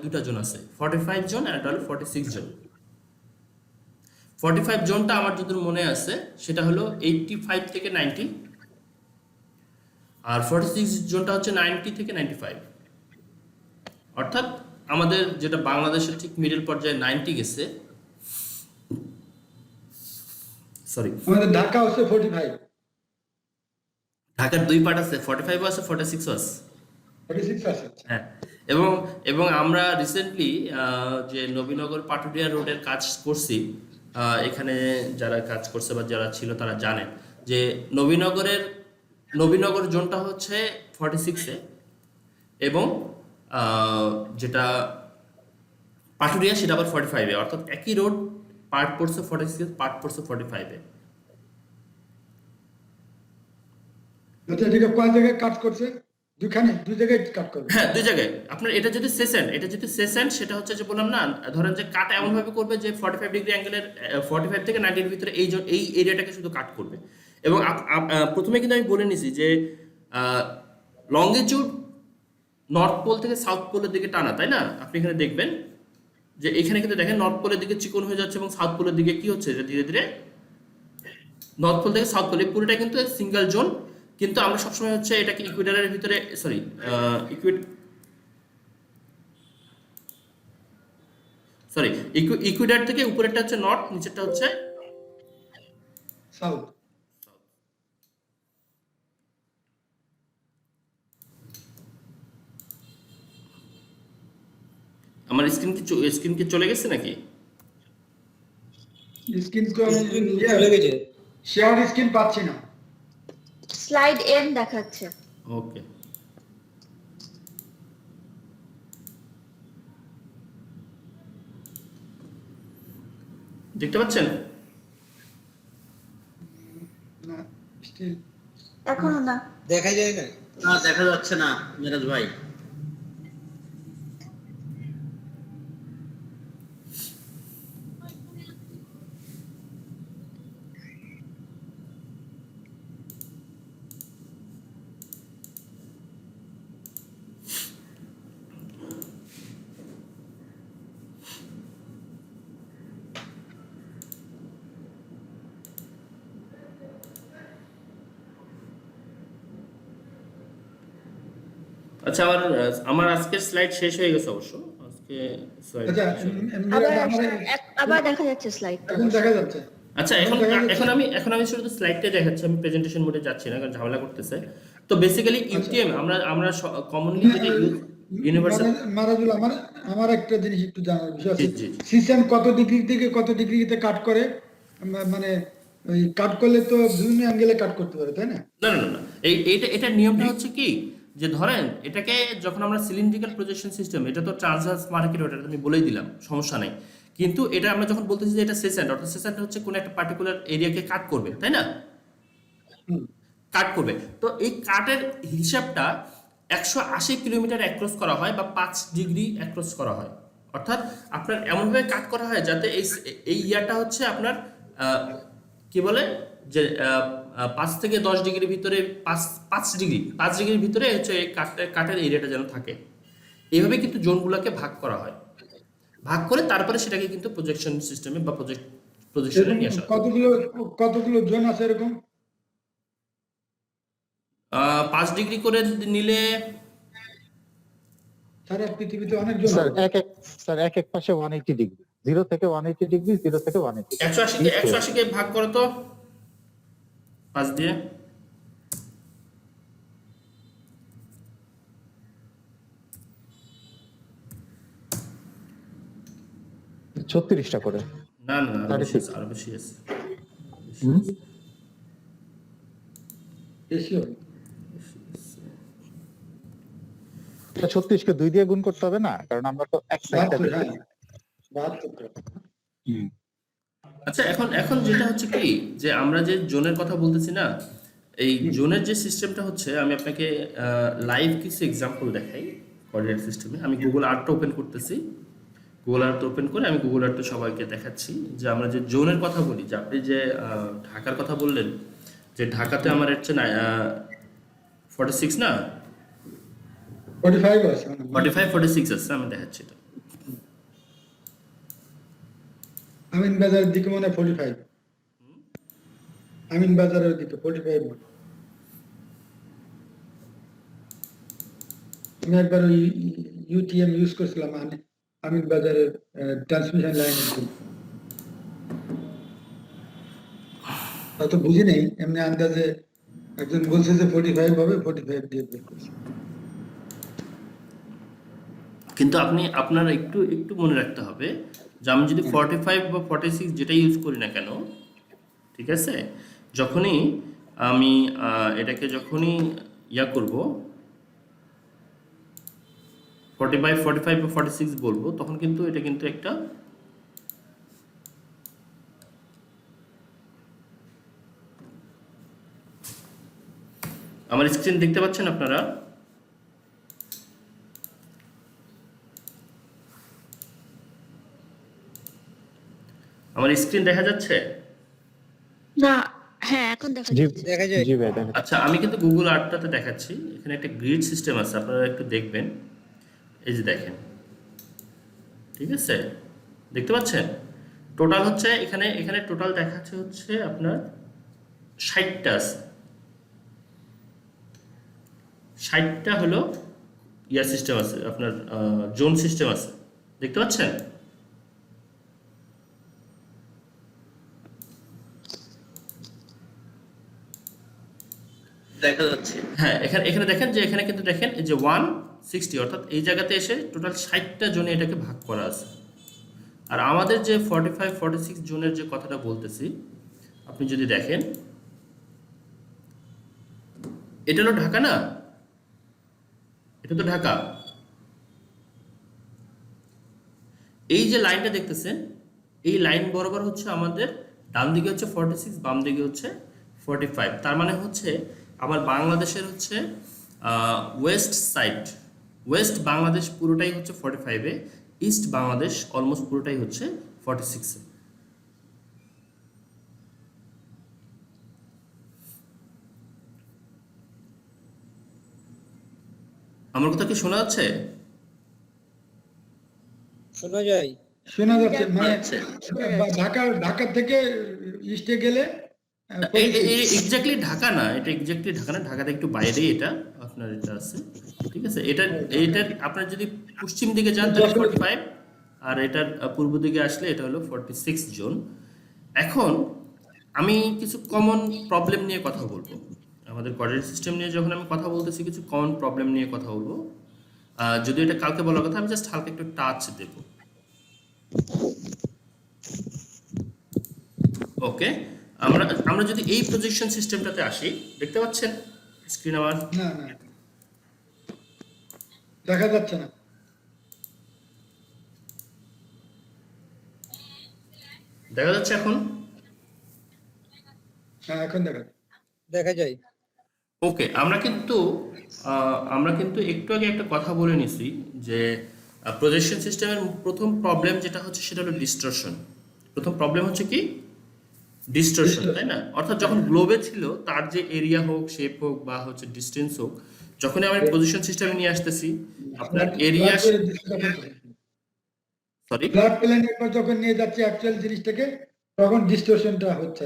দুইটা জোন আছে, 45 জন আর একটা হলো 46 জন। 45 জোনটা আমার যতদূর মনে আছে সেটা হলো 85 থেকে 90, আর 46 জোনটা হচ্ছে 90 থেকে 95। অর্থাৎ আমাদের যেটা বাংলাদেশের ঠিক মিডল পর্যায়ে 90 গেছে, সরি আমাদের ঢাকা হচ্ছে 45, ঢাকার দুই পার্ট আছে, 45 আছে 46 আছে। 46 আছে। হ্যাঁ, এবং এবং আমরা রিসেন্টলি যে নবীনগর পাটুরিয়া রোডের কাজ করছি, এখানে যারা কাজ করছে বা যারা ছিল তারা জানেন যে নবীনগর জোনটা হচ্ছে 46-এ, এবং যেটা পাটুরিয়া সেটা আবার 45-এ, অর্থাৎ একই রোড, পার্ট পড়ছে 46, পার্ট পড়ছে 45-এ। আচ্ছা, এটাকে কয় জায়গায় কাট করছে? দুই জায়গায় কাট করবে। হ্যাঁ, দুই জায়গায়। আপনার এটা যদি সেসেন্ট সেটা হচ্ছে যে বললাম না, ধরেন যে কাট এমন ভাবে করবে যে 45 ডিগ্রি অ্যাঙ্গেলের 45 থেকে 90 এর ভিতরে এই এরিয়াটাকে শুধু কাট করবে। এবং প্রথমে কিন্তু আমি বলে নিছি যে লঙ্গিটিউড নর্থ পোল থেকে সাউথ পোলের দিকে টানা, তাই না? আপনি এখানে দেখবেন যে এখানে কিন্তু দেখেন নর্থ পোলের দিকে চিকন হয়ে যাচ্ছে এবং সাউথ পোলের দিকে কি হচ্ছে, যে ধীরে ধীরে নর্থ পোল থেকে সাউথ পোল, এই পুরোটা কিন্তু সিঙ্গেল জোন। কিন্তু আমরা সবসময় হচ্ছে এটাকে ইকুয়েডরের ভিতরে, ইকুয়েডর থেকে উপরেরটা হচ্ছে নর্থ, নিচেরটা হচ্ছে সাউথ। আমার স্ক্রিন কি চলে গেছে নাকি? স্ক্রিন তো আমি চলে গেছে, শেয়ার স্ক্রিন পাচ্ছি না। স্লাইড এন্ড দেখাচ্ছে। ওকে, দেখতে পাচ্ছেন? না, স্টিল এখনো না দেখা যায় না, না দেখা যাচ্ছে না মিরাজ ভাই। আচ্ছা, আমার আজকের স্লাইড শেষ হয়ে গেছে অবশ্য। আজকে স্লাইড আচ্ছা, আবার দেখা যাচ্ছে স্লাইডটা। এখন দেখা যাচ্ছে। আচ্ছা, এখন আমি শুধু স্লাইডটা দেখাচ্ছি, আমি প্রেজেন্টেশন মোডে যাচ্ছি না কারণ ঝামেলা করতেছে। তো বেসিক্যালি ইউটিএম আমরা কমনলি যেটা ইউনিভার্সাল মারাজুল, আমার একটা জিনিস একটু জানার বিষয় আছে। জি। সিস্টেম কত ডিগ্রি থেকে কত ডিগ্রিতে কাট করে? মানে ওই কাট করলে তো বিভিন্ন অ্যাঙ্গেলে কাট করতে পারে, তাই না? না, এটার নিয়মটা হচ্ছে কি, যে ধরেন এটাকে যখন আমরা সিলিন্ড্রিক্যাল প্রজেকশন সিস্টেম, এটা তো ট্রান্সভার্স মার্কেট, ওটা আমি বলেই দিলাম, সমস্যা নাই। কিন্তু এটা আমরা যখন বলতেছি যে এটা সেসেন্ট, অর্থাৎ সেসেন্ট হচ্ছে কোনো একটা পার্টিকুলার এরিয়াকে কাট করবে, তাই না? কাট করবে। তো এই কাটের হিসাবটা 180 কিলোমিটার অ্যাক্রস করা হয় বা 5 ডিগ্রি অ্যাক্রস করা হয়। অর্থাৎ আপনার এমনভাবে কাট করা হয় যাতে এই ইয়ারটা হচ্ছে আপনার কি বলে যে 5 থেকে 10 ডিগ্রির ভিতরে, 5 ডিগ্রির ভিতরে হচ্ছে এই কাটের এরিয়াটা যেন থাকে। এইভাবে কিন্তু জোনগুলোকে ভাগ করা হয়, ভাগ করে তারপরে সেটাকে কিন্তু প্রজেকশন সিস্টেমে বা প্রজেকশনে নিয়ে আসা হয়। কতগুলো জোন আছে এরকম? 5 ডিগ্রি করে নিলে সারা পৃথিবীতে অনেক জোন। স্যার এক এক পাশে 180 ডিগ্রি, 0 থেকে 180 ডিগ্রি, 0 থেকে 180। 180 কে ভাগ করো তো 5 দিয়ে। ছত্রিশটা করে। না, আরো বেশি আছে। বেশি হবে। 36 কে 2 দিয়ে গুণ করতে হবে না, কারণ আমরা তো এক সাইডটা দেখি। 72। আচ্ছা, এখন যেটা হচ্ছে কি, যে আমরা যে জোনের কথা বলতেছি না, এই জোনের যে সিস্টেমটা হচ্ছে, আমি আপনাকে লাইভ কিছু এক্সাম্পল দেখাই কোঅর্ডিনেট সিস্টেমে। আমি গুগল আর্টটা ওপেন করতেছি, গুগল আর্ট ওপেন করে আমি গুগল আর্টটা সবাইকে দেখাচ্ছি যে আমরা যে জোনের কথা বলি, যে আপনি যে ঢাকার কথা বললেন, যে ঢাকাতে আমার হচ্ছে 46 না, 45 আছে মানে। 45 46 আছে, আমি দেখাচ্ছি এটা। আমিন বাজারের দিকে মনে হয় 45, আমিন বাজারের দিকে 45 মনে হয়। আমি একবার ওই ইউটিএম ইউজ করছিলাম আমিন বাজারের ট্রান্সমিশন লাইনের জন্য। অত বুঝি নেই, এমনি আন্দাজে একজন বলছে যে 45 হবে, 45 দিয়ে বের করছি। কিন্তু আপনারা একটু একটু মনে রাখতে হবে যে আমি যদি 45 বা 46 যেটা ইউজ করি না কেন, ঠিক আছে, যখনই আমি এটাকে যখনই ইয়া করব 45 45 বা 46 বলবো, তখন কিন্তু এটা কিন্তু একটা আমার স্ক্রিন দেখতে পাচ্ছেন আপনারা? আমার স্ক্রিন দেখা যাচ্ছে? না, হ্যাঁ এখন দেখা জি যাচ্ছে। দেখা যায়। জি ভাই দেখা আচ্ছা, আমি কিন্তু গুগল আর্টটাতে দেখাচ্ছি। এখানে একটা গ্রিড সিস্টেম আছে, আপনারা একটু দেখবেন। এই যে দেখেন, ঠিক আছে, দেখতে পাচ্ছেন? টোটাল হচ্ছে এখানে এখানে টোটাল দেখাচ্ছে হচ্ছে আপনার 60টা আছে। 60টা হলো ইয়া সিস্টেম আছে, আপনার জোন সিস্টেম আছে, দেখতে পাচ্ছেন? দেখা যাচ্ছে। হ্যাঁ, এখানে এখানে দেখেন যে এখানে কিন্তু দেখেন এই যে 160, অর্থাৎ এই জায়গাতে এসে টোটাল 60টা জোনে এটাকে ভাগ করা আছে। আর আমাদের যে 45 46 জোনের যে কথাটা বলতেছি, আপনি যদি দেখেন, এটা হলো ঢাকা না, এটা তো ঢাকা। এই যে লাইনটা দেখতেছেন, এই লাইন বরাবর হচ্ছে আমাদের ডান দিকে হচ্ছে 46, বাম দিকে হচ্ছে 45। তার মানে হচ্ছে আমার বাংলাদেশের হচ্ছে ওয়েস্ট সাইড, ওয়েস্ট বাংলাদেশ পুরোটাই হচ্ছে 45-এ, ইস্ট বাংলাদেশ অলমোস্ট পুরোটাই হচ্ছে 46-এ। আমার কথা কি শোনা যাচ্ছে? শোনা যায়। শোনা যাচ্ছে মানে আচ্ছা। ঢাকা থেকে ইস্টে গেলে 46। এক্স্যাক্টলি ঢাকা না, এটা এক্স্যাক্টলি ঢাকা না, ঢাকাতে একটু বাইরেই এটা আপনার এটা আছে, ঠিক আছে। এটার আপনার যদি পশ্চিম দিকে যান তাহলে 45, আর এটার পূর্ব দিকে আসলে এটা হলো 46 জোন। এখন আমি কিছু কমন প্রবলেম নিয়ে কথা বলবো। আমাদের কোঅর্ডিনেট সিস্টেম নিয়ে যখন আমি কথা বলতেছি, কিছু কমন প্রবলেম নিয়ে কথা বলবো। যদি এটা কালকে বলার কথা, আমি জাস্ট হালকা একটু টাচ দেব। ওকে, আমরা আমরা যদি এই প্রজেকশন সিস্টেমটাতে আসি, দেখতে পাচ্ছেন স্ক্রিন আমার? না না, দেখা যাচ্ছে না। দেখা যাচ্ছে এখন? হ্যাঁ এখন দেখা যাচ্ছে। দেখা যায়। ওকে, আমরা কিন্তু একটু আগে একটা কথা বলে নিছি যে প্রজেকশন সিস্টেমের প্রথম প্রবলেম যেটা হচ্ছে সেটা হলো ডিস্টরশন। প্রথম প্রবলেম হচ্ছে কি? ডিস্টরশন, তাই না? অর্থাৎ যখন গ্লোবে ছিল, তার যে এরিয়া হোক, শেপ হোক বা হচ্ছে ডিস্টেন্স হোক, যখনই আমরা পজিশন সিস্টেমে নিয়ে আসতেছি, আপনার এরিয়া, সরি, ফ্ল্যাট প্লেনের পর যখন নিয়ে যাচ্ছে অ্যাকচুয়াল জিনিসটাকে, তখন ডিস্টরশনটা হচ্ছে।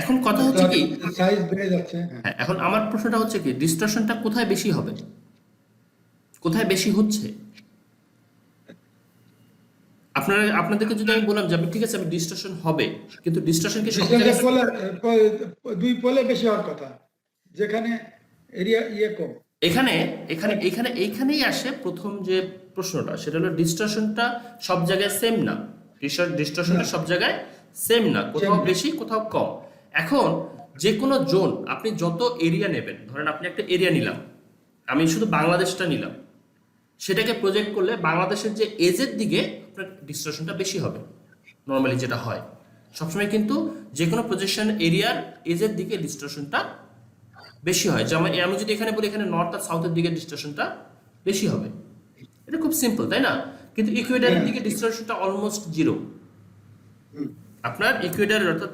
এখন কথা হচ্ছে কি, সাইজ বেড়ে যাচ্ছে। হ্যাঁ, এখন আমার প্রশ্নটা হচ্ছে কি, ডিস্টরশনটা কোথায় বেশি হবে, কোথায় বেশি হচ্ছে? আপনাদেরকে যদি আমি বললাম যে আমি ঠিক আছে, আমি ডিস্টরশন হবে, কিন্তু ডিস্টরশন কি সব জায়গায়? দুই পোলে বেশি হওয়ার কথা, যেখানে এরিয়া কম। এখানে এখানে এখানে এইখানেই আসে প্রথম যে প্রশ্নটা, সেটা হলো ডিস্টরশনটা সব জায়গায় সেম না। ডিস্টরশনটা সব জায়গায় সেম না, কোথাও বেশি কোথাও কম। এখন যে কোনো জোন আপনি যত এরিয়া নেবেন, ধরেন আপনি একটা এরিয়া নিলাম, আমি শুধু বাংলাদেশটা নিলাম, সেটাকে প্রজেক্ট করলে বাংলাদেশের যে এজের দিকে আপনার ডিস্টরশনটা বেশি হবে। নর্মালি যেটা হয় সবসময়, কিন্তু যে কোনো প্রজেকশন এরিয়ার এজের দিকে ডিস্টরশনটা বেশি হয়। যেমন আমি যদি এখানে বলি এখানে নর্থ আর সাউথের দিকে ডিস্টরশনটা বেশি হবে, এটা খুব সিম্পল, তাই না? কিন্তু ইকুয়েডারের দিকে ডিস্টরশনটা অলমোস্ট জিরো। আপনার ইকুয়েডারের অর্থাৎ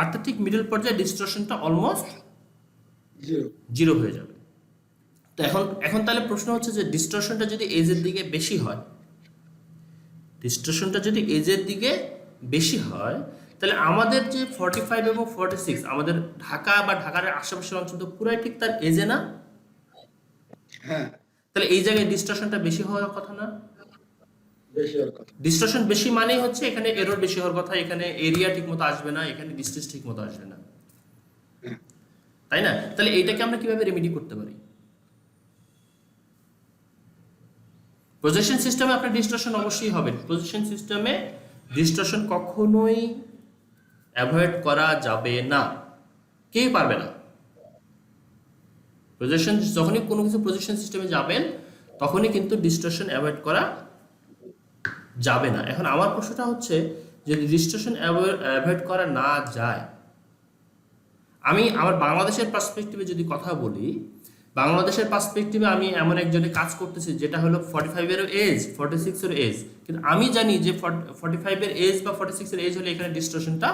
আর্থের ঠিক মিডল পর্যায়ে ডিস্টরশনটা অলমোস্ট জিরো হয়ে যাবে। তো এখন তাহলে প্রশ্ন হচ্ছে যে ডিস্টরশনটা যদি এজের দিকে বেশি হয়, ডিস্টরশনটা যদি এজের দিকে বেশি হয়, তাহলে আমাদের যে 45 এবং 46 আমাদের ঢাকা বা ঢাকার আশেপাশের অঞ্চল তো পুরাই ঠিক তার এজে না? হ্যাঁ, তাহলে এই জায়গায় ডিস্টরশনটা বেশি হওয়ার কথা না? বেশি হওয়ার কথা। ডিস্টরশন বেশি মানেই হচ্ছে এখানে এরর বেশি হওয়ার কথা, এখানে এরিয়া ঠিকমতো আসবে না, এখানে ডিস্টেন্স ঠিকমতো আসবে না, তাই না? তাহলে এইটাকে আমরা কিভাবে রেমেডি করতে পারি? প্রজেকশন সিস্টেমে আপনার ডিস্টরশন অবশ্যই হবে। প্রজেকশন সিস্টেমে ডিস্টরশন কখনোই অ্যাভয়েড করা যাবে না, কেউ পারবে না। প্রজেকশন যখনই কোনো কিছু প্রজেকশন সিস্টেমে যাবেন তখনই কিন্তু ডিস্টরশন অ্যাভয়েড করা যাবে না। এখন আমার প্রশ্নটা হচ্ছে যদি ডিস্টরশন অ্যাভয়েড করা না যায়, আমি আমার বাংলাদেশের পার্সপেক্টিভে যদি কথা বলি, বাংলাদেশের পার্সপেক্টিভে আমি এমন একজনে কাজ করতেছি যেটা হলো 45 এর এজ, 46 এর এজ, কিন্তু আমি জানি যে 45 এর এজ বা 46 এর এজ হলে এখানে ডিস্টরশনটা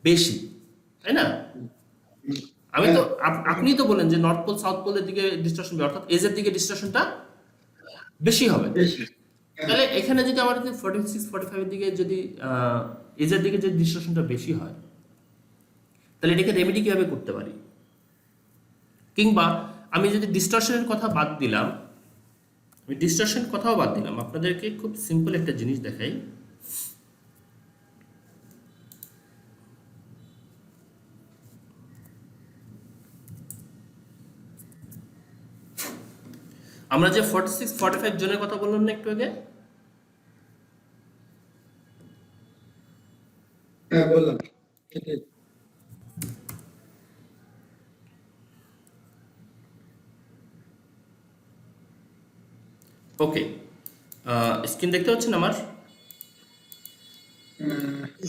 বেশি, তাই না? আমি তো আপনি তো বলেন যে নর্থ পোল সাউথ পোলের দিকে ডিস্টরশন, অর্থাৎ এজের দিকে ডিস্টরশনটা বেশি হবে। বেশি। তাহলে এখানে যদি আমার 46 45 এর দিকে যদি এজের দিকে যদি ডিস্টরশনটা বেশি হয়, তাহলে এটাকে রেমেডি কিভাবে করতে পারি? কিংবা আমি যদি ডিস্টরশনের কথা বাদ দিলাম, আমি ডিস্টরশন কথাও বাদ দিলাম, আপনাদেরকে খুব সিম্পল একটা জিনিস দেখাই। আমরা যে 46 45 জনের কথা বললাম না একটু আগে, হ্যাঁ, বললাম সেটাই। ওকে, স্ক্রিন দেখতে পাচ্ছেন আমার?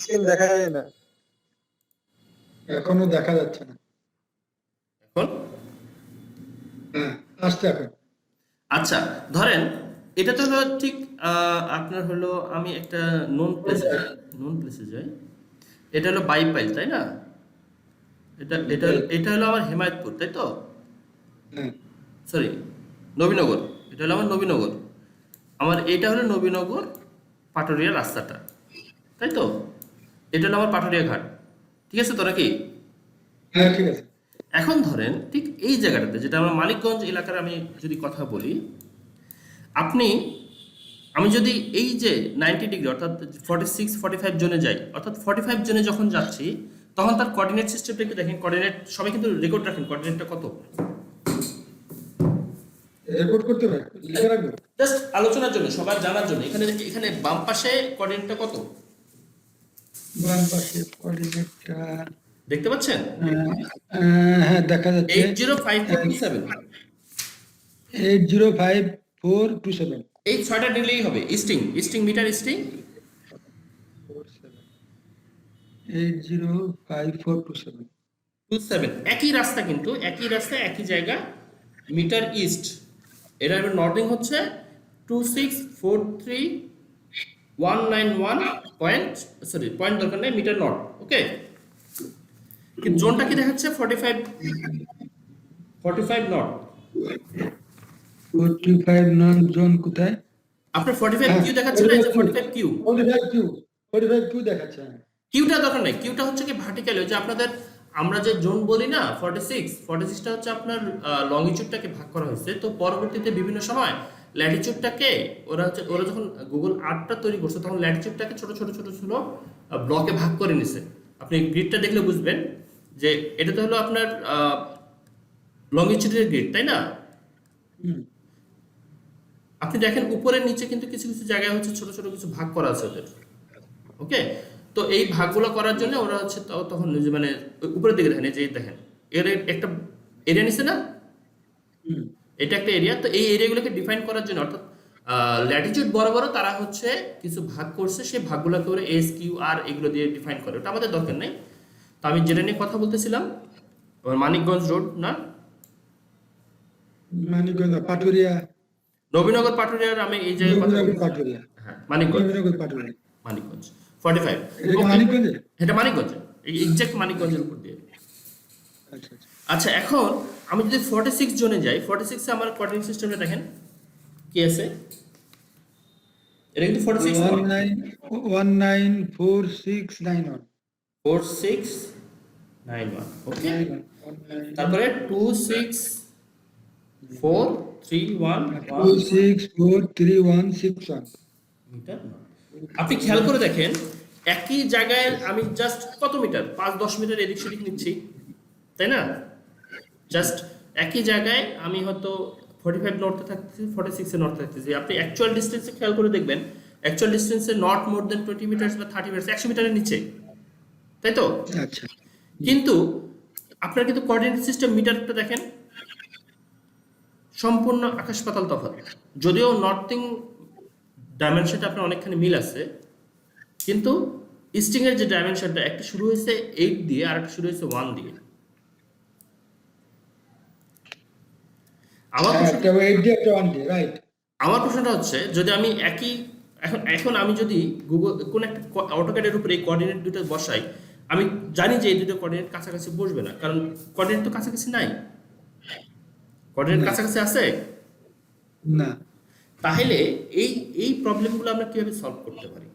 স্ক্রিন দেখা যায় না। এখনো দেখা যাচ্ছে না। এখন হ্যাঁ, আসছে এখন। আচ্ছা, ধরেন এটা তো হলো ঠিক আপনার হলো আমি একটা নোন প্লেসে যাই, এটা হলো বাইপাইল, তাই না? এটা হলো আমার হেমায়তপুর, তাই তো? হ্যাঁ, সরি, নবীনগর। এটা হলো আমার নবীনগর, আমার এটা হলো নবীনগর পাটুরিয়া রাস্তাটা, তাই তো? এটা হলো আমার পাটুরিয়া ঘাট, ঠিক আছে তো নাকি? হ্যাঁ, ঠিক আছে। এখন ধরেন ঠিক এই জায়গাটাতে, যেটা আমরা মানিকগঞ্জ এলাকার আমি যদি কথা বলি, আমি যদি এই যে 90 ডিগ্রি অর্থাৎ 46 45 জোনে যাই, অর্থাৎ 45 জোনে যখন যাচ্ছি তখন তার কোঅর্ডিনেট সিস্টেমটা একটু দেখেন। কোঅর্ডিনেট সবাই কিন্তু রেকর্ড রাখেন, কোঅর্ডিনেটটা কত রেকর্ড করতে হবে, লিখে রাখবো। জাস্ট আলোচনার জন্য, সবার জানার জন্য। এখানে এখানে বাম পাশে কোঅর্ডিনেটটা কত বাম পাশে কোঅর্ডিনেটটা দেখতে পাচ্ছেন? হ্যাঁ, দেখা যাচ্ছে। 805427। 805427। এই ছয়টা নিলেই হবে। ইস্টিং মিটার ইস্টিং 805427। 27 একই রাস্তা, কিন্তু একই রাস্তা একই জায়গা, মিটার ইস্ট। এটা এবার নর্দিং হচ্ছে 2643191 পয়েন্ট, সরি পয়েন্ট দরকার নেই, মিটার নর্থ। ওকে, কিন্তু জোনটা কি দেখাচ্ছে? 45 নর্থ। 45 নন জোন কোথায়? আপনার 45 কিউ দেখাচ্ছে না? এই যে 45 কিউ, 45 কিউ দেখাচ্ছে। হ্যাঁ। কিউটা দরকার নাই। কিউটা হচ্ছে কি ভার্টিক্যাল, ওই যে আপনাদের আমরা যে জোন বলি না 46টা হচ্ছে আপনার লংজিটিউডটাকে ভাগ করা হয়েছে। তো পরবর্তীতে বিভিন্ন সময় ল্যাটিটিউডটাকে ওরা যখন গুগল আর্টটা তৈরি করছে তখন ল্যাটিটিউডটাকে ছোট ছোট ব্লকে ভাগ করে নিছে। আপনি গ্রিডটা দেখলে বুঝবেন যে এটা তো হলো আপনার লংজিটিউডের গ্রিড, তাই না? আপনি দেখেন উপরের নিচে কিন্তু কিছু কিছু জায়গায় হচ্ছে ছোট ছোট কিছু ভাগ করা আছে ওদের। ওকে, তো এই ভাগগুলো করার জন্য ওরা হচ্ছে তখন মানে উপরের দিকে দেখেন, এই যে দেখেন এর একটা এরিয়া নিছে না, এটা একটা এরিয়া। তো এই এরিয়াগুলোকে ডিফাইন করার জন্য, অর্থাৎ ল্যাটিটিউড বরাবর তারা হচ্ছে কিছু ভাগ করছে, সেই ভাগগুলোকে ওরা এস কিউ আর এগুলো দিয়ে ডিফাইন করে। ওটা আমাদের দরকার নেই। তো আমি যেটা নিয়ে কথা বলতেছিলাম, মানিকগঞ্জ রোড না, মানিকগঞ্জ পাটুরিয়া, নবীনগর পাটুরিয়ার আমি এই জায়গায় কথা বলছি। পাটুরিয়া, হ্যাঁ, মানিকগঞ্জ 45 এটা মানিকগঞ্জে। এটা মানিকগঞ্জ, এক্সাক্ট মানিকগঞ্জের উপর দিয়ে। আচ্ছা আচ্ছা। আচ্ছা, এখন আমি যদি 46 জোনে যাই, 46 এ আমার কোঅর্ডিনেট সিস্টেমটা দেখেন কি আছে। এটা কিন্তু 46 নট, 194691 4691, ওকে। তারপরে 26431 26436161 মিটার। আপনি খেয়াল করে দেখেন, একই জায়গায় আমি জাস্ট কত মিটার, 5-10 মিটার এদিক সেদিক নিচ্ছি, তাই না? জাস্ট একই জায়গায় আমি হয়তো 45 নর্থে থাকতেছি, 46 এ নর্থে থাকতেছি। আপনি অ্যাকচুয়াল ডিসটেন্সে খেয়াল করে দেখবেন, অ্যাকচুয়াল ডিসটেন্সে নট মোর দেন 20 মিটার্স বা 30 মিটার্স, 100 মিটারের নিচে, তাই তো? আচ্ছা কিন্তু আপনার কিন্তু কোঅর্ডিনেট সিস্টেম মিটারটা দেখেন সম্পূর্ণ আকাশ পাতাল তফাৎ। যদিও নর্থিং ডাইমেনশনটা আপনার অনেকখানি মিল আছে, কিন্তু ইস্টিং এর যে ডাইমেনশনটা, একটা শুরু হয়েছে 8 দিয়ে আর একটা শুরু হয়েছে 1 দিয়ে। আমার হ্যাঁ, প্রশ্ন- একটা 8 দিয়ে একটা 1 দিয়ে, রাইট। আমার প্রশ্নটা হচ্ছে, যদি আমি একই এখন আমি যদি গুগল কোন একটা অটোক্যাডের উপরে এই কোঅর্ডিনেট দুটো বসাই, আমি জানি যে এই দুটো কোঅর্ডিনেট কাছাকাছি বসবে না, কারণ কোঅর্ডিনেট তো কাছাকাছি নাই। কোঅর্ডিনেট না। কাছাকাছি আছে, না, তাহলে এই এই প্রবলেমগুলো আমরা কিভাবে সলভ করতে পারি?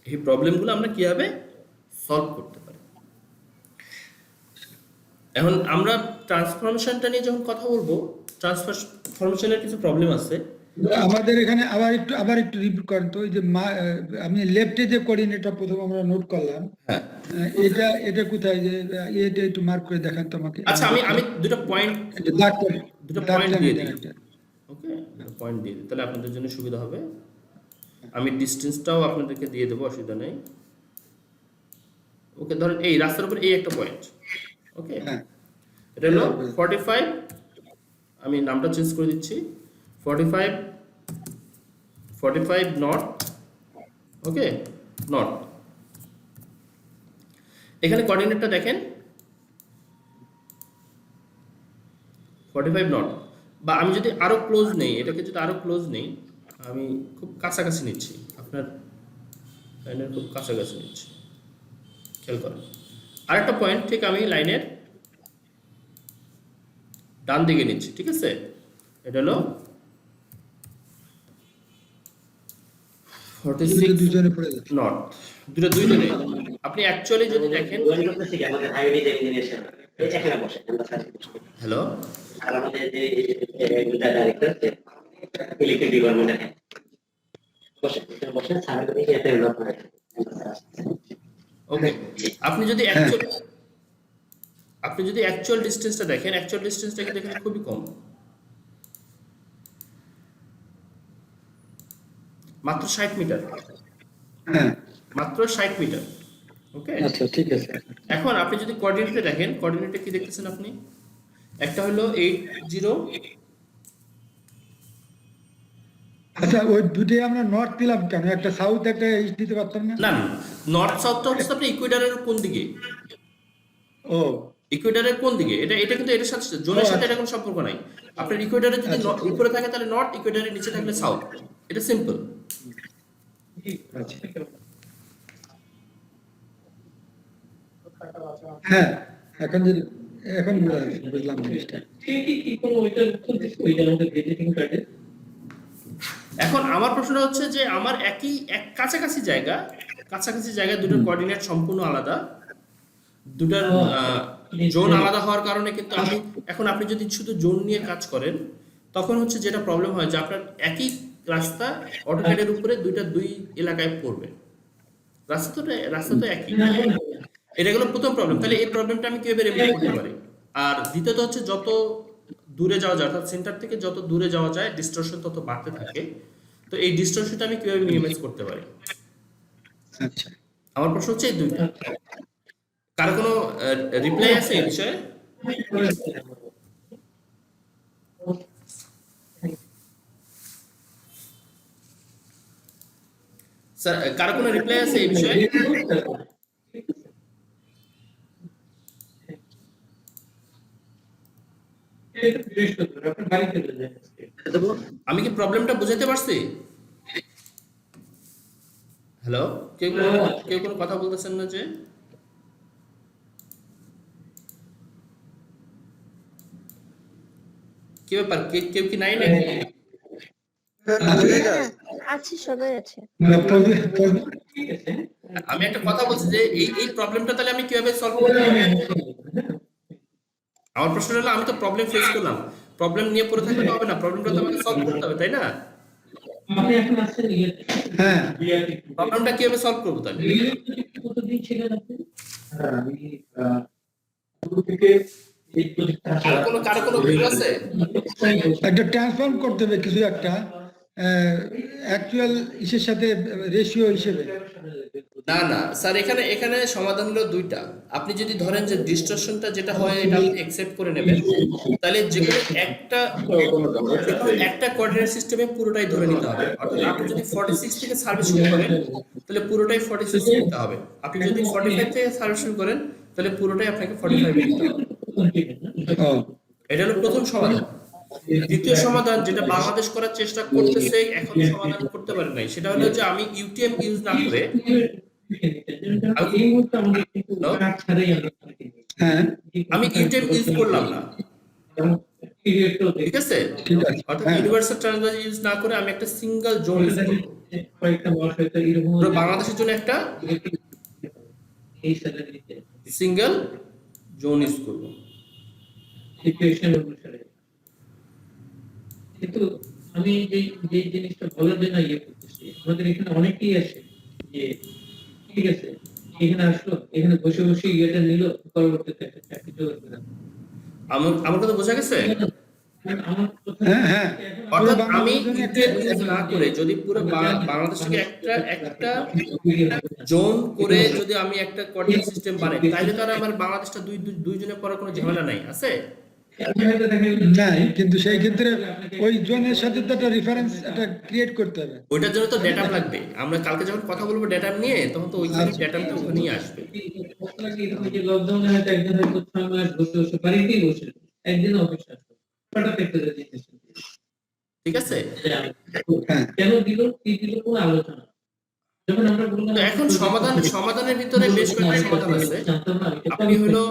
এই প্রবলেমগুলো আমরা কিভাবে সলভ করতে পারি? এখন আমরা ট্রান্সফরমেশনটা নিয়ে যখন কথা বলবো, ট্রান্সফরমেশনের কিছু প্রবলেম আছে। আমাদের এখানে আবার একটু রিপিট করেন তো, ওই যে আমি লেফটে যে কোঅর্ডিনেটটা প্রথম আমরা নোট করলাম, হ্যাঁ, এটা কোথায়, যে এটা একটু মার্ক করে দেখান তো আমাকে। আচ্ছা, আমি দুটো পয়েন্ট এটা দাগটা দুটো দাগটা পয়েন্ট আমি দিয়ে দিই, দেখাচ্ছি। ওকে? পয়েন্ট দিয়ে দিই, তাহলে আপনাদের জন্য সুবিধা হবে। আমি ডিস্টেন্সটাও আপনাদেরকে দিয়ে দেবো, অসুবিধা নেই। ওকে, ধরেন এই রাস্তার উপর এই একটা পয়েন্ট, ওকে? হ্যাঁ, এটা হলো 45, আমি নামটা চেঞ্জ করে দিচ্ছি, 45 নর্থ, ওকে, নর্থ। এখানে কোঅর্ডিনেটটা দেখেন 45 নর্থ। বা আমি যদি আরো ক্লোজ নেই, এটাকে যদি আরো ক্লোজ নেই, আমি খুব কাছাকাছি নিচ্ছি, আপনার লাইনের খুব কাছাকাছি নিচ্ছি, খেয়াল করেন। আরেকটা পয়েন্ট ঠিক আমি লাইনের ডান দিকে নিচ্ছি, ঠিক আছে? এটা হলো 46 দুজনে পড়ে যাচ্ছে। নর্থ, দুইজনে। আপনি অ্যাকচুয়ালি যদি দেখেন, হ্যালো, ওকে, আপনি যদি অ্যাকচুয়াল ডিসটেন্সটা দেখেন, অ্যাকচুয়াল ডিসটেন্সটা কিন্তু এখানে খুবই কম, মাত্র 60 মিটার, হ্যাঁ, মাত্র 60 মিটার, ওকে? আচ্ছা ঠিক আছে। এখন আপনি যদি কোঅর্ডিনেটে দেখেন, কোঅর্ডিনেটে কি দেখতেছেন আপনি? একটা হলো 80, আচ্ছা, ওই দুটোই আমরা নর্থ দিলাম কেন? একটা সাউথ একটা ইস্ট দিতে পারতাম না? না, নর্থ সাউথটা হচ্ছে আপনি ইকুয়েডরের কোন দিকে, ও ইকুয়েডরের কোন দিকে, এটা কিন্তু এটার সাথে জোনের সাথে এটা কোনো সম্পর্ক নাই। আপনার ইকুয়েডরে যদি উপরে থাকে তাহলে নর্থ, ইকুয়েডরের নিচে থাকলে সাউথ, এটা সিম্পল। আচ্ছা, হ্যাঁ, এখন বুঝলাম জিনিসটা। এখন আমার প্রশ্নটা হচ্ছে যে আমার কাছাকাছি জায়গায় দুটোর কোঅর্ডিনেট সম্পূর্ণ আলাদা, দুটার জোন আলাদা হওয়ার কারণে কিন্তু আপনি যদি শুধু জোন নিয়ে কাজ করেন, তখন হচ্ছে যেটা প্রবলেম হয় যে আপনার একই রাস্তা অটোক্যাডের উপরে দুই এলাকায় পড়বে। রাস্তা তো একই। এটা গেল প্রথম প্রবলেম। তাহলে এই প্রবলেমটা আমি কিভাবে রেমেডি করতে পারি? আর দ্বিতীয়ত হচ্ছে, যত দূরে যাওয়া যায়, অর্থাৎ সেন্টার থেকে যত দূরে যাওয়া যায়, ডিস্টরশন তত বাড়তে থাকে। তো এই ডিস্টরশনটা আমি কিভাবে মিনিমাইজ করতে পারি? আচ্ছা, আমার প্রশ্ন হচ্ছে এই দুইটা। কার কোনো রিপ্লাই আছে এই বিষয়ে? স্যার, কার কোনো রিপ্লাই আছে এই বিষয়ে? আমি কি প্রবলেমটা বুঝাতে পারছি? হ্যালো, কেউ কোনো কথা বলতেছেন না যে? কি ব্যাপার, কেউ কি নাই নাকি? বুঝে যায়। আছে, সবাই আছে। না, আমি একটা কথা বলছি যে এই প্রবলেমটা তাহলে আমি কিভাবে সলভ করব? আমার প্রশ্ন হলো, আমি তো প্রবলেম ফেস করলাম, প্রবলেম নিয়ে পড়ে থাকলে তো হবে না, প্রবলেমটা তো আমাকে সলভ করতে হবে, তাই না? হ্যাঁ, প্রবলেমটা কিভাবে সলভ করবো তাহলে? কারো কোনো ভিউ আছে? একটা ট্রান্সফর্ম করতে হবে কিছু একটা অ্যাকচুয়াল ইসের সাথে রেশিও হিসেবে। না না স্যার, এখানে এখানে সমাধান হলো দুইটা। আপনি যদি ধরেন যে ডিস্টরশনটা যেটা হয় এটা আপনি অ্যাকসেপ্ট করে নেবেন, তাহলে যেকোনো একটা কোঅর্ডিনেট সিস্টেমে পুরোটাই ধরে নিতে হবে। অর্থাৎ আপনি যদি 46 থেকে সার্ভিস শুরু করেন তাহলে পুরোটাই 46 নিতে হবে। আপনি যদি 45 থেকে সার্ভিস শুরু করেন তাহলে পুরোটাই আপনাকে 45 এ নিতে হবে। ও, এটা হলো প্রথম সমাধান। দ্বিতীয় সমাধান যেটা বাংলাদেশ করার চেষ্টা করতেছে, এখন সমাধান করতে পারে নাই, সেটা হলো যে আমি ইউটিএম ইউজ না করে হ্যাঁ, আমি ইউটিএম ইউজ করলাম না, ঠিক আছে? ঠিক আছে, অর্থাৎ হ্যাঁ, ইউনিভার্সাল ট্রান্সফার ইউজ না করে আমি একটা সিঙ্গেল জোন ইউজ করব। পুরো বাংলাদেশের জন্য একটা সিঙ্গেল জোন ইউজ করব। সিচুয়েশন অনুসারে। কিন্তু আমি যে জিনিসটা বলার জন্য ইয়ে করতেছি, আমাদের এখানে অনেকেই আসে যে ঠিক আছে এখানে আসলো, এখানে বসে বসে ইয়েটা নিল, পরবর্তীতে একটা চাকরি জোগাড় করে নেবে। আমার কথা বোঝা গেছে? আমার কথা হ্যাঁ, হ্যাঁ, অর্থাৎ পুরো আমি বাংলাদেশের জন্য একটা ইউটিএম ইউজ না করে যদি পুরো বাংলাদেশ থেকে একটা জোন করে যদি আমি একটা কোঅর্ডিনেট সিস্টেম বানাই, তাহলে তো আর আমার বাংলাদেশটা দুইজনের পড়ার কোনো ঝামেলা নাই, আছে? নাই, কিন্তু সেই ক্ষেত্রে ওই জোনের সাথে তো একটা রেফারেন্স একটা ক্রিয়েট করতে হবে। ওইটার জন্য তো ডেটা লাগবে। আমরা কালকে যখন কথা বলবো ডেটা নিয়ে, তখন তো ওইখানে ডেটাটা ওখানেই আসবে। লকডাউনে হয়তো একজন হয়তো 6 মাস বসে বসে বাড়িতেই বসে একদিন অফিস আসবে, হঠাৎ একটা জিনিস ঠিক আছে? কেন দিল, কি দিল, কোনো আলোচনা। যখন আমরা বললাম তো এখন সমাধানের ভিতরে বেশ কয়েকটা সমাধান আছে। আপনি হলো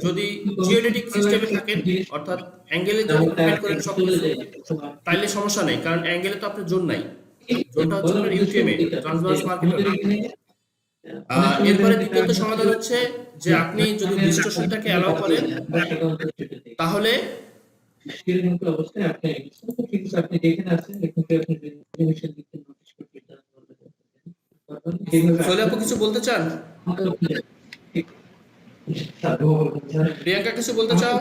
যদি জিওডেটিক সিস্টেমে থাকেন, অর্থাৎ অ্যাঙ্গেলে যদি ডিপেন্ড করেন সবকিছু, তাইলে সমস্যা নেই, কারণ অ্যাঙ্গেলে তো আপনার জোন নাই। জোনটা হচ্ছে আপনার ইউটিএমে ট্রান্সভার্স মার্কেটে। এরপরে দ্বিতীয়ত সমাধান হচ্ছে যে আপনি যদি ডিস্টরশনটাকে অ্যালাউ করেন, তাহলে সেরকম অবস্থায় আপনি আপনি যেখানে আছেন এখান থেকে আপনি জিনিসের দিকে নোটিশ করতে চান। সোহেল আপু কিছু বলতে চান? প্রিয়াঙ্কা কিছু বলতে চাও?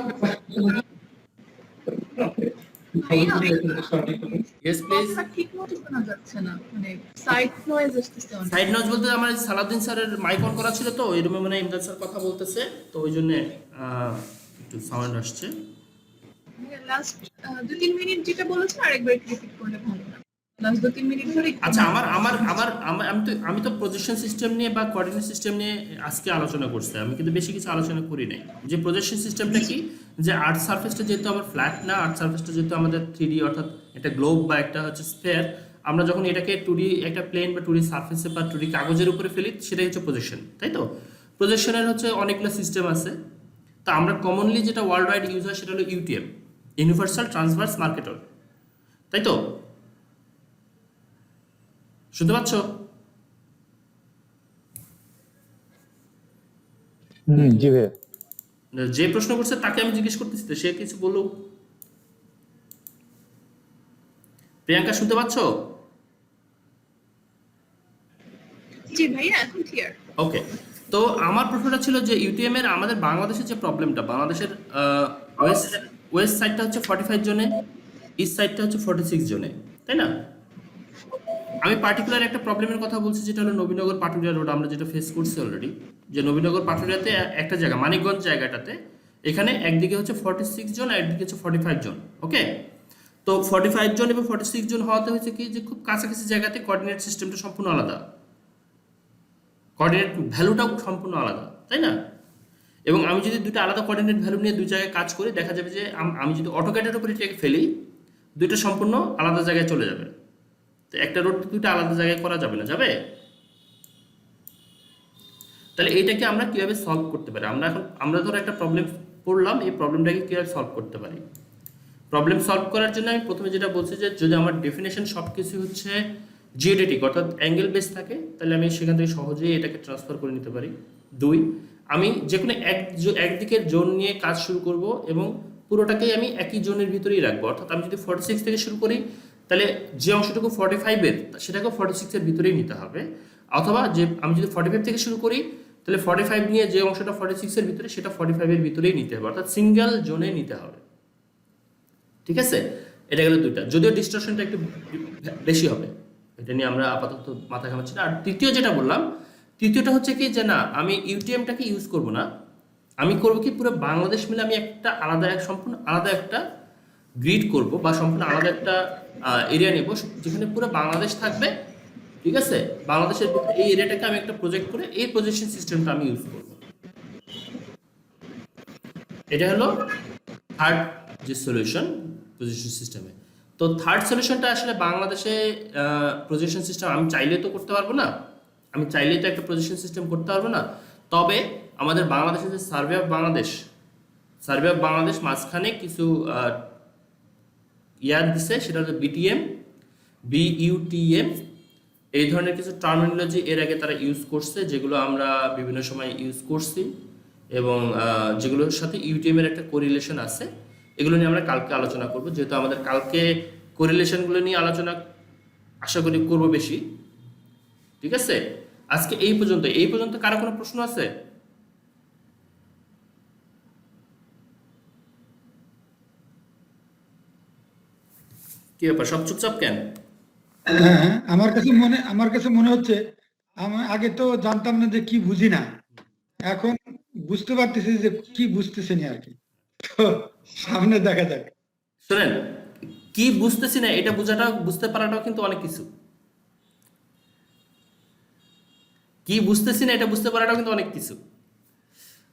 Yes please. ঠিকমতো শোনা যাচ্ছে না, মানে সাইড নয়েজ আসতেছে অনেক। সাইড নয়েজ বলতে আমার সালাউদ্দিন স্যারের মাইক অন করা ছিল, তো এই রুমে মানে ইমদাদ স্যার কথা বলতেছে, তো ওই জন্য একটু সাউন্ড আসছে। লাস্ট 2-3 মিনিট যেটা বলেছেন আরেকবার রিপিট করলে ভালো হয়। লাস্ট 2-3 মিনিট ধরে একটু আচ্ছা, আমি তো প্রজেকশন সিস্টেম নিয়ে বা কোঅর্ডিনেট সিস্টেম নিয়ে আজকে আলোচনা করছি, আমি কিন্তু বেশি কিছু আলোচনা করি নাই। যে প্রজেকশন সিস্টেমটা কি, যে আর্থ সারফেসটা যেহেতু আমার ফ্ল্যাট না, আর্থ সারফেসটা যেহেতু আমাদের 3D অর্থাৎ একটা গ্লোব বা একটা হচ্ছে স্ফিয়ার, আমরা যখন এটাকে 2D একটা প্লেন বা 2D সারফেসে বা 2D কাগজের উপরে ফেলি, সেটাই হচ্ছে প্রজেকশন, তাই তো? প্রজেকশনের হচ্ছে অনেকগুলো সিস্টেম আছে। তো আমরা কমনলি যেটা ওয়ার্ল্ড ওয়াইড ইউজ হয় সেটা হলো ইউটিএম, ইউনিভার্সাল ট্রান্সভার্স মার্কেটর, তাই তো? শুনতে পাচ্ছ? জি ভাইয়া। যে প্রশ্ন করছে তাকে আমি জিজ্ঞেস করতেছি, তো সে কিছু বললো। প্রিয়াঙ্কা শুনতে পাচ্ছ? জি ভাইয়া, এখন ক্লিয়ার। ওকে, তো আমার প্রশ্নটা ছিল যে ইউটিএম এর আমাদের বাংলাদেশের যে প্রবলেমটা, বাংলাদেশের ওয়েস্ট সাইডটা হচ্ছে 45 জনে, ইস্ট সাইডটা হচ্ছে 46 জনে, তাই না? আমি পার্টিকুলার একটা প্রবলেমের কথা বলছি, যেটা হলো নবীনগর পাটুরিয়া রোড। আমরা যেটা ফেস করছি অলরেডি, যে নবীনগর পাটুরিয়াতে একটা জায়গা মানিকগঞ্জ জায়গাটাতে, এখানে একদিকে হচ্ছে 46 জন আর একদিকে হচ্ছে 45 জন। ওকে, তো 45 জন এবং 46 জন হওয়াতে হচ্ছে কি, যে খুব কাছাকাছি জায়গাতে কোঅর্ডিনেট সিস্টেমটা সম্পূর্ণ আলাদা, কোঅর্ডিনেট ভ্যালুটাও সম্পূর্ণ আলাদা, তাই না? এবং আমি যদি দুটো আলাদা কোঅর্ডিনেট ভ্যালু নিয়ে দুই জায়গায় কাজ করি, দেখা যাবে যে আমি যদি অটোক্যাডের উপর এটাকে ফেলি, দুইটা সম্পূর্ণ আলাদা জায়গায় চলে যাবে। তো একটা রোড দুটো আলাদা জায়গায় করা যাবে না, যাবে? তাহলে এইটাকে আমরা কিভাবে সলভ করতে পারি? আমরা ধরো একটা প্রবলেম পড়লাম, এই প্রবলেমটাকে কিভাবে সলভ করতে পারি? প্রবলেম সলভ করার জন্য আমি প্রথমে যেটা বলছি যে যদি আমার ডেফিনেশন সবকিছু হচ্ছে জিওডেটিক অর্থাৎ অ্যাঙ্গেল বেস থাকে, তাহলে আমি সেখান থেকে সহজেই এটাকে ট্রান্সফার করে নিতে পারি। 2, আমি যে কোনো একদিকের জোন নিয়ে কাজ শুরু করব এবং পুরোটাকেই আমি একই জোনের ভিতরেই রাখবো। অর্থাৎ আমি যদি 46 থেকে শুরু করি, তাহলে যে অংশটুকু 45-এর সেটাকে 46-এর ভিতরেই নিতে হবে। অথবা যে আমি যদি 45 থেকে শুরু করি, তাহলে 45 নিয়ে যে অংশটা 46-এর ভিতরে সেটা 45-এর ভিতরেই নিতে হবে, অর্থাৎ সিঙ্গেল জোনে নিতে হবে। ঠিক আছে, এটা গেল 2টা। যদিও ডিস্টরশনটা একটু বেশি হবে, এটা নিয়ে আমরা আপাতত মাথা ঘামাচ্ছি না। আর তৃতীয় যেটা বললাম, তৃতীয়টা হচ্ছে কি যে না, আমি ইউটিএমটাকে ইউজ করব না, আমি করব কি পুরো বাংলাদেশ মিলে আমি একটা সম্পূর্ণ আলাদা একটা গ্রিড করব বা সম্পূর্ণ আলাদা একটা এরিয়া নেব যেখানে পুরো বাংলাদেশ থাকবে। ঠিক আছে, বাংলাদেশের ভিতরে এই এরিয়াটাকে আমি একটা প্রজেক্ট করে এই প্রজেকশন সিস্টেমটা আমি ইউজ করব। এটা হলো থার্ড যে সলিউশন প্রজেকশন সিস্টেমে। তো থার্ড সলিউশনটা আসলে বাংলাদেশে প্রজেকশন সিস্টেম আমি চাইলে তো করতে পারবো না, আমি চাইলেই তো একটা প্রজেকশন সিস্টেম করতে পারবো না। তবে আমাদের বাংলাদেশের যে সার্ভে অফ বাংলাদেশ মাঝখানে কিছু দিছে, সেটা হচ্ছে BUTM, এই ধরনের কিছু টার্মিনোলজি এর আগে তারা ইউজ করছে, যেগুলো আমরা বিভিন্ন সময় ইউজ করছি এবং যেগুলোর সাথে ইউটিএম এর একটা কোরিলেশন আছে। এগুলো নিয়ে আমরা কালকে আলোচনা করব, যেহেতু আমাদের কালকে কোরিলেশনগুলো নিয়ে আলোচনা আশা করি করব বেশি। ঠিক আছে, আজকে এই পর্যন্ত কারো কোনো প্রশ্ন আছে? কি ব্যাপার, সব চুপচাপ কেন? হ্যাঁ, আমার কাছে মনে হচ্ছে আমি আগে তো জানতাম না যে কি বুঝি না, এখন বুঝতে পারতেছি যে কি বুঝতেছি না আর কি। তো সামনে দেখা যাক। শোনেন, কি বুঝতেছি না এটা বুঝতে পারাটাও কিন্তু অনেক কিছু। কি বুঝতেছি না এটা বুঝতে পারাটাও কিন্তু অনেক কিছু।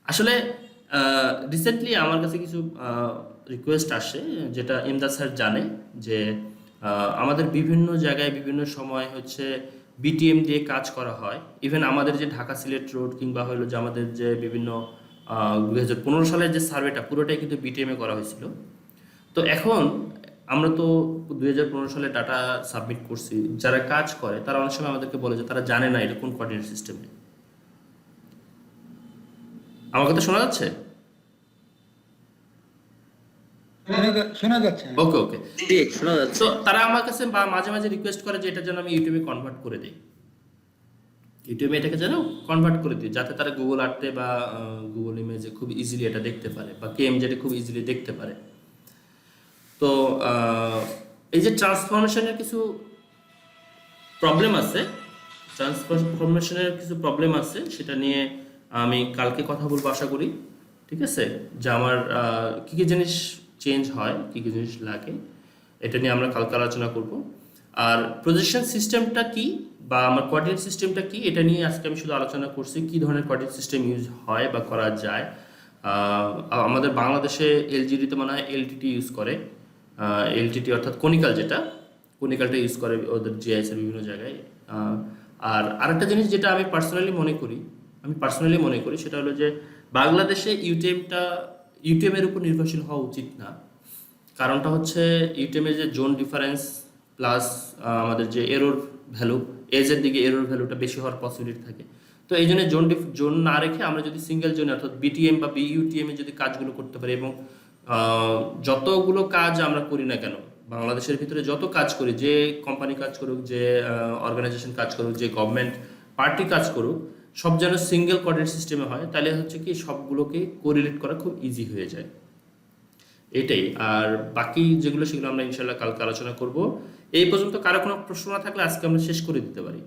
আসলে রিসেন্টলি আমার কাছে কিছু রিকোয়েস্ট আসে, যেটা ইমদাদ স্যার জানে যে আমাদের বিভিন্ন জায়গায় বিভিন্ন সময় হচ্ছে বিটিএম দিয়ে কাজ করা হয়। ইভেন আমাদের যে ঢাকা সিলেট রোড কিংবা হলো যে আমাদের যে বিভিন্ন 2015 সালের যে সার্ভেটা পুরোটাই কিন্তু বিটিএমে করা হয়েছিল। তো এখন আমরা তো 2015 সালে ডাটা সাবমিট করছি, যারা কাজ করে তারা অনেক সময় আমাদেরকে বলে যে তারা জানে না এটা কোন কোঅর্ডিনেট সিস্টেমে। আমার কথা শোনা যাচ্ছে? শোনা যাচ্ছে। ওকে ওকে, ঠিক শোনা যাচ্ছে। তো তারা আমার কাছে মাঝে মাঝে রিকোয়েস্ট করে যে এটা যেন আমি ইউটিউবে কনভার্ট করে দিই, ইউটিউবে এটাকে যেন কনভার্ট করে দিই, যাতে তারা গুগল আর্টে বা গুগল ইমেজে খুব ইজিলি এটা দেখতে পারে বা কেএমজেডে খুব ইজিলি দেখতে পারে। তো এই যে ট্রান্সফরমেশনের কিছু প্রবলেম আছে, সেটা নিয়ে আমি কালকে কথা বলবো আশা করি। ঠিক আছে, যে আমার কী কী জিনিস চেঞ্জ হয়, কী কী জিনিস লাগে, এটা নিয়ে আমরা কালকে আলোচনা করব। আর প্রজেকশন সিস্টেমটা কি বা আমার কোঅর্ডিনেট সিস্টেমটা কি, এটা নিয়ে আজকে আমি শুধু আলোচনা করছি কী ধরনের কোঅর্ডিনেট সিস্টেম ইউজ হয় বা করা যায়। আমাদের বাংলাদেশে এলজিডিতে মনে হয় এলটিটি ইউজ করে, এলটিটি অর্থাৎ কনিক্যালটা ইউজ করে ওদের জিআইএস এর বিভিন্ন জায়গায়। আর আরেকটা জিনিস যেটা আমি পার্সোনালি মনে করি সেটা হলো যে বাংলাদেশে ইউটিএমের উপর নির্ভরশীল হওয়া উচিত না। কারণটা হচ্ছে ইউটিএমের যে জোন ডিফারেন্স প্লাস আমাদের যে এরর ভ্যালু, এজের দিকে এরর ভ্যালুটা বেশি হওয়ার পসিবিলিটি থাকে। তো এই জন্য জোন না রেখে আমরা যদি সিঙ্গেল জোনে অর্থাৎ বিটিএম বা বিইউটিএম এ যদি কাজগুলো করতে পারি, এবং যতগুলো কাজ আমরা করি না কেন বাংলাদেশের ভিতরে, যত কাজ করি, যে কোম্পানি কাজ করুক, যে অর্গানাইজেশন কাজ করুক, যে গভর্নমেন্ট পার্টি কাজ করুক, সব যেন সিঙ্গেল কোঅর্ডিনেট সিস্টেমে হয়, তাহলে হচ্ছে কি সবগুলোকে কোরিলেট করা খুব ইজি হয়ে যায়, এটাই। আর বাকি যেগুলো সেগুলো আমরা ইনশাল্লাহ কালকে আলোচনা করব। এই পর্যন্ত কারো কোনো প্রশ্ন না থাকলে আজকে আমরা শেষ করে দিতে পারি।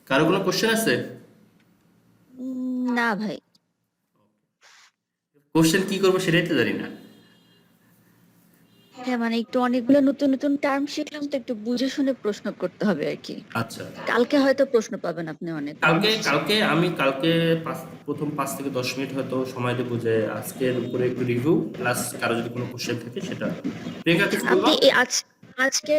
কারো কোনো কোশ্চেন আছে? না ভাই। কোশ্চেন কি করবো সেটাই তো জানি না। হ্যাঁ, মানে একটু অনেকগুলো নতুন নতুন টার্ম শিখলাম, তো একটু বুঝে শুনে প্রশ্ন করতে হবে আর কি। আচ্ছা, কালকে হয়তো প্রশ্ন পাবেন আপনি অনেক। কালকে প্রথম 5 থেকে 10 মিনিট হয়তো সময় দেবো যে আজকের উপরে একটু রিভিউ, প্লাস কারো যদি কোনো কোশ্চেন থাকে সেটা। প্রিয়াঙ্কা কিছু বলবা? আপনি আজকে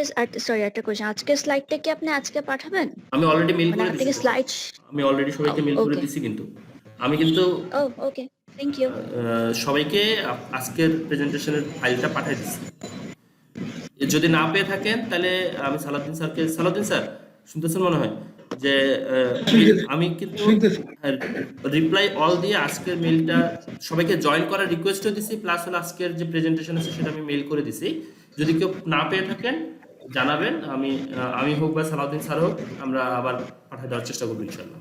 সরি একটা কোশ্চেন, আজকে স্লাইডটা কি আপনি আজকে পাঠাবেন? আমি অলরেডি মেইল মানে করে আপনি কি দিয়েছি, স্লাইড? আমি অলরেডি সবাইকে মেইল করে Okay. দিয়েছি, কিন্তু আমি কিন্তু ও ওকে, থ্যাংক ইউ। সবাইকে আজকের প্রেজেন্টেশনের ফাইলটা পাঠিয়ে দিচ্ছি। যদি না পেয়ে থাকেন তাহলে আমি সালাউদ্দিন স্যার শুনতেছেন মনে হয় যে শুনতেছি। আমি কিন্তু শুনতেছি। রিপ্লাই অল দিয়ে আজকের মেইলটা সবাইকে জয়েন করার রিকোয়েস্টও দিছি, প্লাস হলো আজকের যে প্রেজেন্টেশন আছে সেটা আমি মেইল করে দিছি। যদি কেউ না পেয়ে থাকেন জানাবেন, আমি হোক বা সালাউদ্দিন স্যার হোক আমরা আবার পাঠিয়ে দেওয়ার চেষ্টা করবো ইনশাল্লাহ।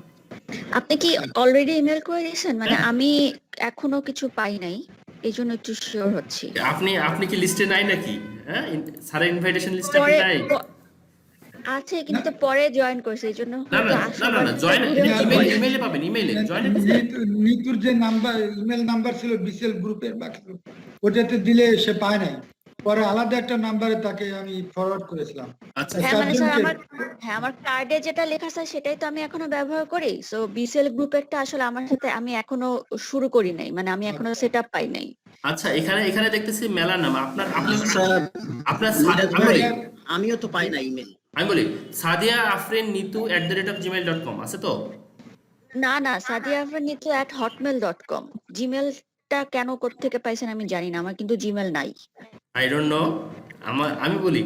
আপনি কি অলরেডি ইমেল করে দিয়েছেন? মানে আমি এখনো কিছু পাই নাই, এই জন্য একটু শিওর হচ্ছি। আপনি কি লিস্টে নাই নাকি? হ্যাঁ, স্যারের ইনভাইটেশন লিস্টে পরে নাই? আছে, কিন্তু পরে জয়েন করছে, এই জন্য না না হয়তো না না না, জয়েন ইমেইলে পাবেন, ইমেইলে জয়েন নিতুর যে নাম্বার, ইমেল নাম্বার ছিল বিসিএল গ্রুপের বাকি ওটাতে দিলে সে পায় নাই, পরে আলাদা একটা নাম্বারে তাকে আমি ফরওয়ার্ড করেছিলাম। আচ্ছা হ্যাঁ মানে স্যার চারজনকে আমার কার্ডে যেটা লেখা আছে সেটাই তো আমি এখনো ব্যবহার করি। সো বিসিএল গ্রুপেরটা আসলে আমার সাথে আমি এখনো শুরু করি নাই, মানে আমি এখনো সেটআপ পাই নাই। আচ্ছা, এখানে দেখতেছি মেলা নাম আপনার স্যার, আপনার মিরাজ আমি ভাই, বলি আমিও তো পাই না ইমেল। সাদিয়া আফরিন নিতু @gmail.com আছে তো? না না, sadiaafrinnitu@hotmail.com, জিমেলটা কেন কোত্থেকে পাইছেন আমি জানি না, আমার কিন্তু জিমেল নাই। I don't know. আমি বলি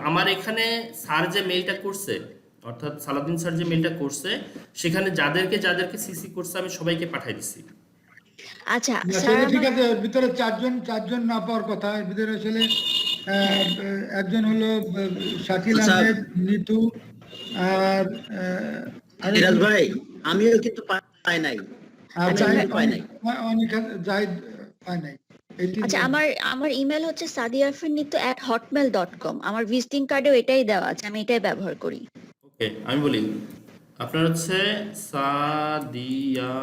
আমার এখানে স্যার যে মেইলটা করছে, অর্থাৎ সালাউদ্দিন স্যার যে মেইলটা করছে সেখানে যাদেরকে সিসি করছে আমি সবাইকে পাঠিয়ে দিছি। আচ্ছা না, স্যার, সেটা ঠিক আছে, এর ভিতরে চারজন না পাওয়ার কথা, এর ভিতরে আসলে একজন হলো শাকিল আচ্ছা। আহমেদ, নিতু, আর মিরাজ ভাই, আমিও কিন্তু পাই নাই। অনেক জাহিদ পায় নাই। এই তিনজন। আচ্ছা আমার ইমেল হচ্ছে sadiaafrinnitu@hotmail.com, আমার ভিজিটিং কার্ডেও এটাই দেওয়া আছে, আমি এটাই ব্যবহার করি। ওকে, আমি বলি আপনার হচ্ছে সাদিয়া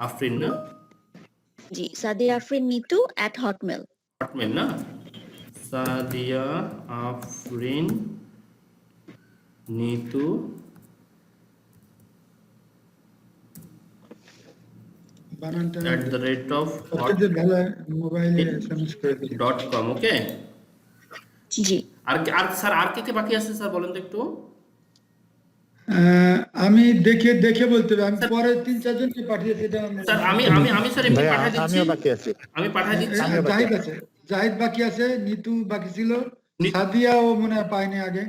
আফরিন না, জি, sadiaafrinnitu@hotmail। হটমেল না, সাদিয়া আফরিন নিতু বানানটা @hot.com। সবচেয়ে ভালো মোবাইলে এসএমএস করে দিই। ওকে। জি, আর স্যার আর কে বাকি আছে স্যার বলেন তো একটু। আমি দেখে বলতে হবে, আমি পরে 3-4 জনকে পাঠিয়েছি এটা স্যার আমি স্যার এমনি ভাইয়া, পাঠিয়ে দিচ্ছি, আমিও বাকি আছি। আমি পাঠিয়ে দিচ্ছি। জাহিদ আছে, জাহিদ বাকি আছে, নিতু বাকি ছিল, সাদিয়াও মনে হয় পায়নি আগে,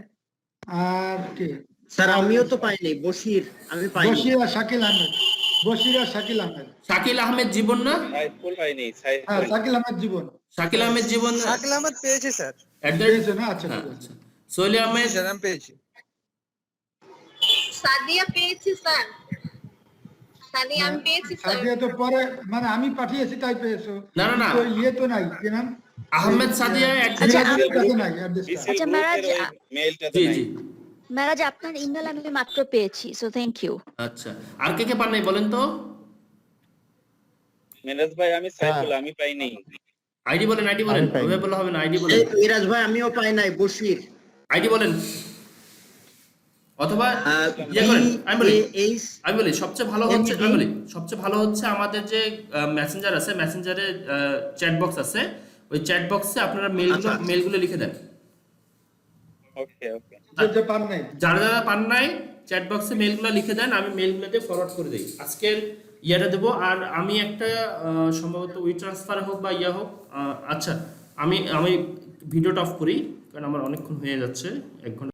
আর কে? স্যার, আমিও তো পাই নাই। বশির, আমি পাইনি। বশির আর শাকিল আহমেদ, বশির আর শাকিল আহমেদ। শাকিল আহমেদ জীবন না? সাইফুল পাইনি, হ্যাঁ, শাকিল আহমেদ জীবন শাকিল আহমেদ জীবন শাকিল আহমেদ পেয়েছি স্যার, পেয়েছে না? আচ্ছা হ্যাঁ, ঠিক আছে। আচ্ছা। সোহেল আহমেদ স্যার আমি পেয়েছি। সাদিয়া পেয়েছি স্যার, সাদিয়া আমি পেয়েছি স্যার। সাদিয়া তো পরে, মানে আমি পাঠিয়েছি তাই পেয়েছো। না, না, না। তো ইয়ে তো নাই, কি নাম? আহমেদ সাদিয়া আচ্ছা, মিরাজের কাছে নাই অ্যাড্রেসটা। আচ্ছা মেরাজ, মেইলটাতে জি নাই। জি মেরাজ আপনার ইমেল আমি মাত্র পেয়েছি, সো থ্যাংক ইউ। আচ্ছা, আর কে পান নাই বলেন তো? মিরাজ ভাই, আমি সাইফুল, আমি পাইনি। আইডি বলেন, আমি পাইনি। ওভাবে বললে হবে না, আইডি এই বলেন, মিরাজ ভাই, আমিও পাই নাই। বশির, আইডি বলেন, অথবা ইয়ে করেন। আমি বলি সবচেয়ে ভালো হচ্ছে আমাদের যে মেসেঞ্জার আছে, মেসেঞ্জারে চ্যাট বক্স আছে, ওই চ্যাট বক্সে আপনারা মেলগুলো লিখে দেন। ওকে ওকে। যে পান নাই। যারা পান নাই চ্যাট বক্সে মেলগুলো লিখে দেন, আমি মেলগুলোতে ফরওয়ার্ড করে দিই, আজকের ইয়েটা দেবো। আর আমি একটা সম্ভবত উই ট্রান্সফার হোক বা ইয়া হোক, আচ্ছা আমি ভিডিওটা অফ করি কারণ আমার অনেকক্ষণ হয়ে যাচ্ছে, 1 ঘন্টা।